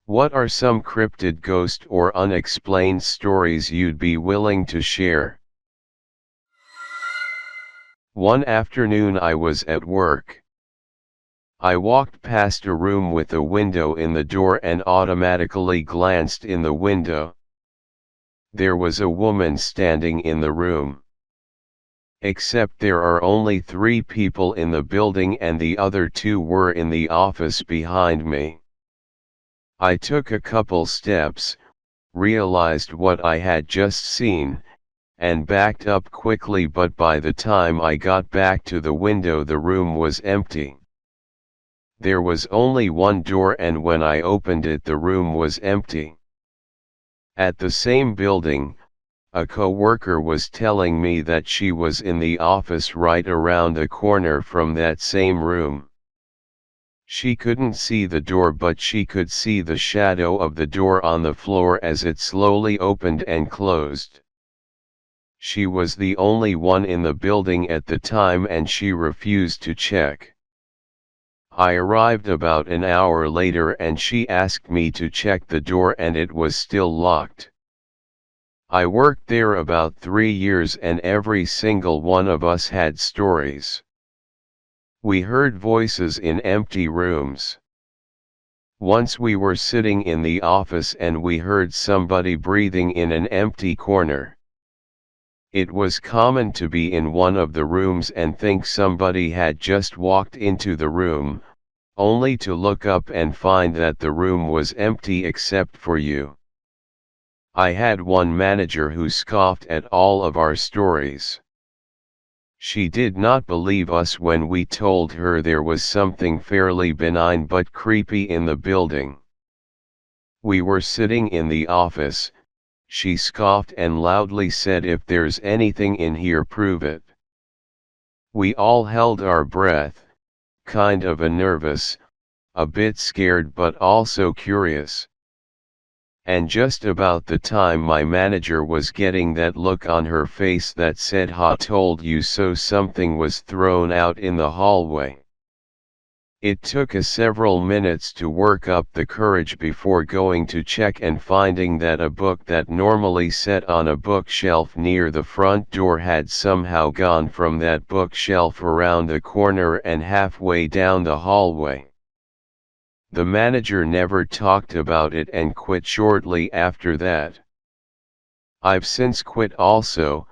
What are some cryptid ghost or unexplained stories you'd be willing to share? One afternoon I was at work. I walked past a room with a window in the door and automatically glanced in the window. There was a woman standing in the room. Except there are only 3 people in the building and the other 2 were in the office behind me. I took a couple steps, realized what I had just seen, and backed up quickly, but by the time I got back to the window the room was empty. There was only one door and when I opened it the room was empty. At the same building, a co-worker was telling me that she was in the office right around the corner from that same room. She couldn't see the door, but she could see the shadow of the door on the floor as it slowly opened and closed. She was the only one in the building at the time and she refused to check. I arrived about an hour later and she asked me to check the door and it was still locked. I worked there about 3 years and every single one of us had stories. We heard voices in empty rooms. Once we were sitting in the office and we heard somebody breathing in an empty corner. It was common to be in one of the rooms and think somebody had just walked into the room, only to look up and find that the room was empty except for you. I had one manager who scoffed at all of our stories. She did not believe us when we told her there was something fairly benign but creepy in the building. We were sitting in the office. She scoffed and loudly said, "If there's anything in here, prove it." We all held our breath, kind of nervous, a bit scared but also curious. And just about the time my manager was getting that look on her face that said, "Ha, told you so," something was thrown out in the hallway. It took us several minutes to work up the courage before going to check and finding that a book that normally sat on a bookshelf near the front door had somehow gone from that bookshelf around the corner and halfway down the hallway. The manager never talked about it and quit shortly after that. I've since quit also,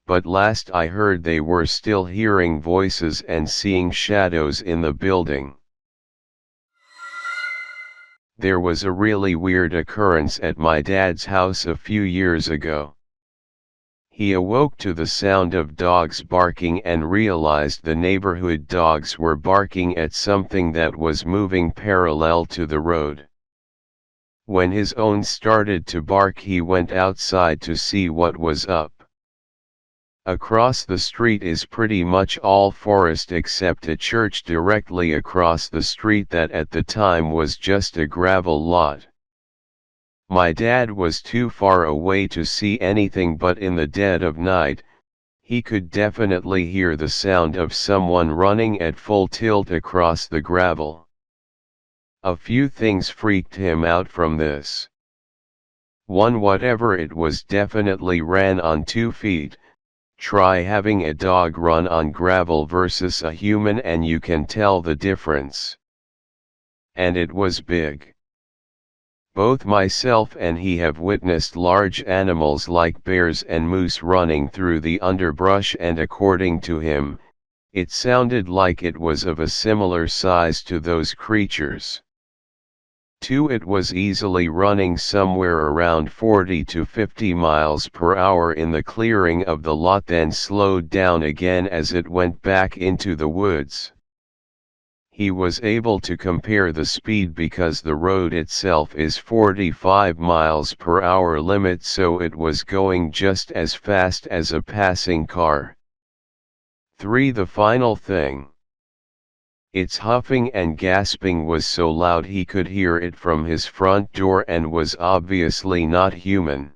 but last I heard they were still hearing voices and seeing shadows in the building. There was a really weird occurrence at my dad's house a few years ago. He awoke to the sound of dogs barking and realized the neighborhood dogs were barking at something that was moving parallel to the road. When his own started to bark, he went outside to see what was up. Across the street is pretty much all forest except a church directly across the street that at the time was just a gravel lot. My dad was too far away to see anything, but in the dead of night, he could definitely hear the sound of someone running at full tilt across the gravel. A few things freaked him out from this. One, whatever it was definitely ran on 2 feet. Try having a dog run on gravel versus a human and you can tell the difference. And it was big. Both myself and he have witnessed large animals like bears and moose running through the underbrush, and according to him, it sounded like it was of a similar size to those creatures. 2. It was easily running somewhere around 40 to 50 miles per hour in the clearing of the lot, then slowed down again as it went back into the woods. He was able to compare the speed because the road itself is 45 miles per hour limit, so it was going just as fast as a passing car. 3. The final thing. Its huffing and gasping was so loud he could hear it from his front door and was obviously not human.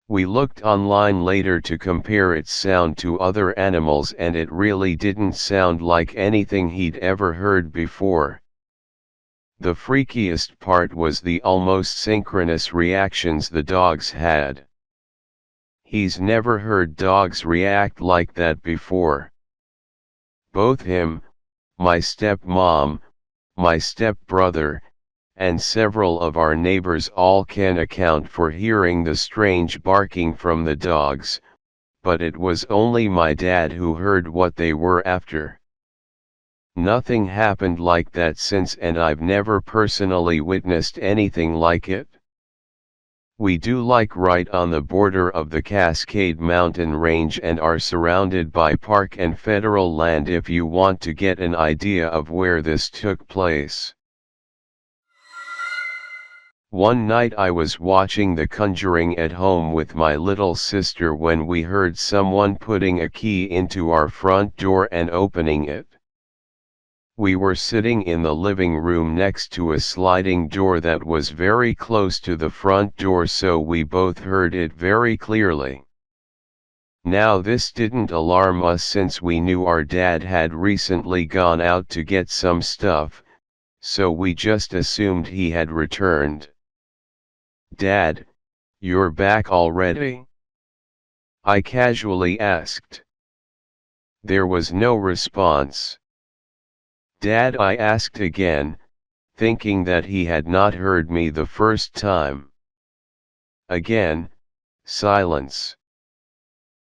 We looked online later to compare its sound to other animals and it really didn't sound like anything he'd ever heard before. The freakiest part was the almost synchronous reactions the dogs had. He's never heard dogs react like that before. Both him, my stepmom, my stepbrother, and several of our neighbors all can account for hearing the strange barking from the dogs, but it was only my dad who heard what they were after. Nothing happened like that since, and I've never personally witnessed anything like it. We do like right on the border of the Cascade Mountain Range and are surrounded by park and federal land if you want to get an idea of where this took place. One night I was watching The Conjuring at home with my little sister when we heard someone putting a key into our front door and opening it. We were sitting in the living room next to a sliding door that was very close to the front door, so we both heard it very clearly. Now this didn't alarm us since we knew our dad had recently gone out to get some stuff, so we just assumed he had returned. "Dad, you're back already?" I casually asked. There was no response. "Dad?" I asked again, thinking that he had not heard me the first time. Again, silence.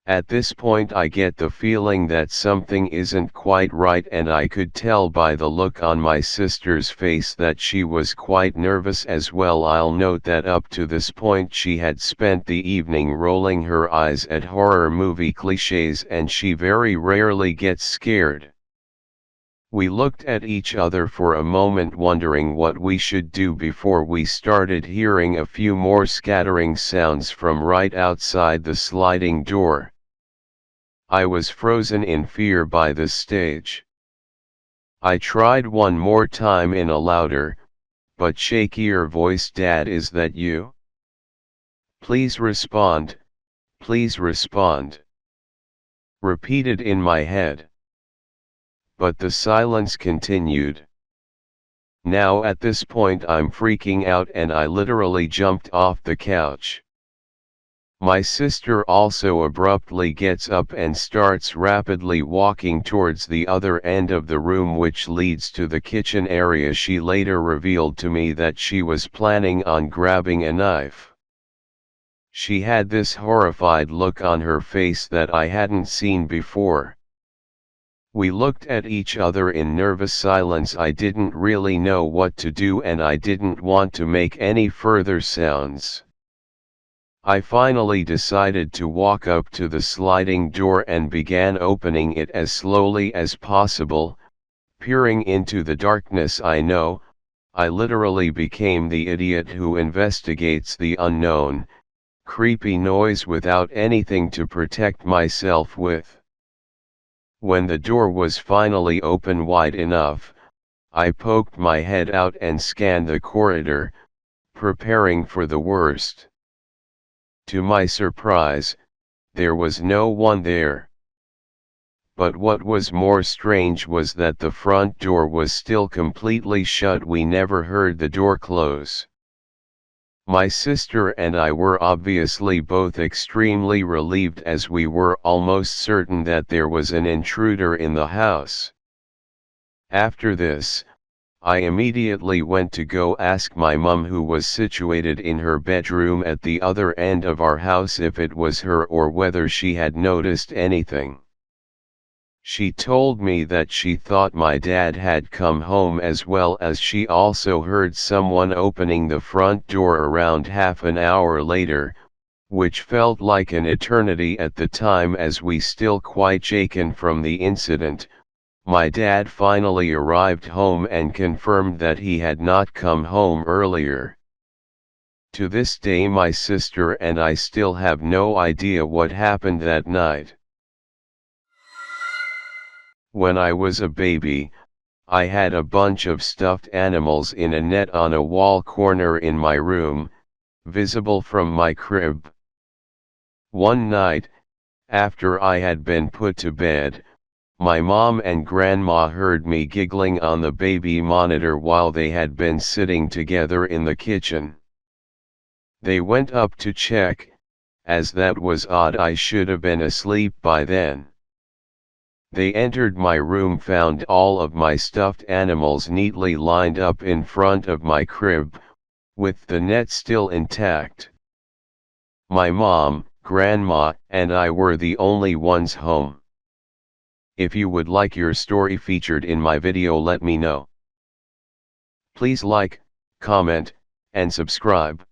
At this point I get the feeling that something isn't quite right, and I could tell by the look on my sister's face that she was quite nervous as well. I'll note that up to this point she had spent the evening rolling her eyes at horror movie cliches, and she very rarely gets scared. We looked at each other for a moment, wondering what we should do before we started hearing a few more scattering sounds from right outside the sliding door. I was frozen in fear by this stage. I tried one more time in a louder, but shakier voice. "Dad, is that you? Please respond, please respond," repeated in my head. But the silence continued. Now at this point I'm freaking out and I literally jumped off the couch. My sister also abruptly gets up and starts rapidly walking towards the other end of the room, which leads to the kitchen area. She later revealed to me that she was planning on grabbing a knife. She had this horrified look on her face that I hadn't seen before. We looked at each other in nervous silence. I didn't really know what to do and I didn't want to make any further sounds. I finally decided to walk up to the sliding door and began opening it as slowly as possible, peering into the darkness. I know, I literally became the idiot who investigates the unknown, creepy noise without anything to protect myself with. When the door was finally open wide enough, I poked my head out and scanned the corridor, preparing for the worst. To my surprise, there was no one there. But what was more strange was that the front door was still completely shut. We never heard the door close. My sister and I were obviously both extremely relieved, as we were almost certain that there was an intruder in the house. After this, I immediately went to go ask my mum, who was situated in her bedroom at the other end of our house, if it was her or whether she had noticed anything. She told me that she thought my dad had come home, as well as she also heard someone opening the front door around half an hour later, which felt like an eternity at the time, as we still quite shaken from the incident. My dad finally arrived home and confirmed that he had not come home earlier. To this day my sister and I still have no idea what happened that night. When I was a baby, I had a bunch of stuffed animals in a net on a wall corner in my room, visible from my crib. One night, after I had been put to bed, My mom and grandma heard me giggling on the baby monitor while they had been sitting together in the kitchen. They went up to check, as that was odd, I should have been asleep by then. They entered my room, found all of my stuffed animals neatly lined up in front of my crib, with the net still intact. My mom, grandma, and I were the only ones home. If you would like your story featured in my video, let me know. Please like, comment, and subscribe.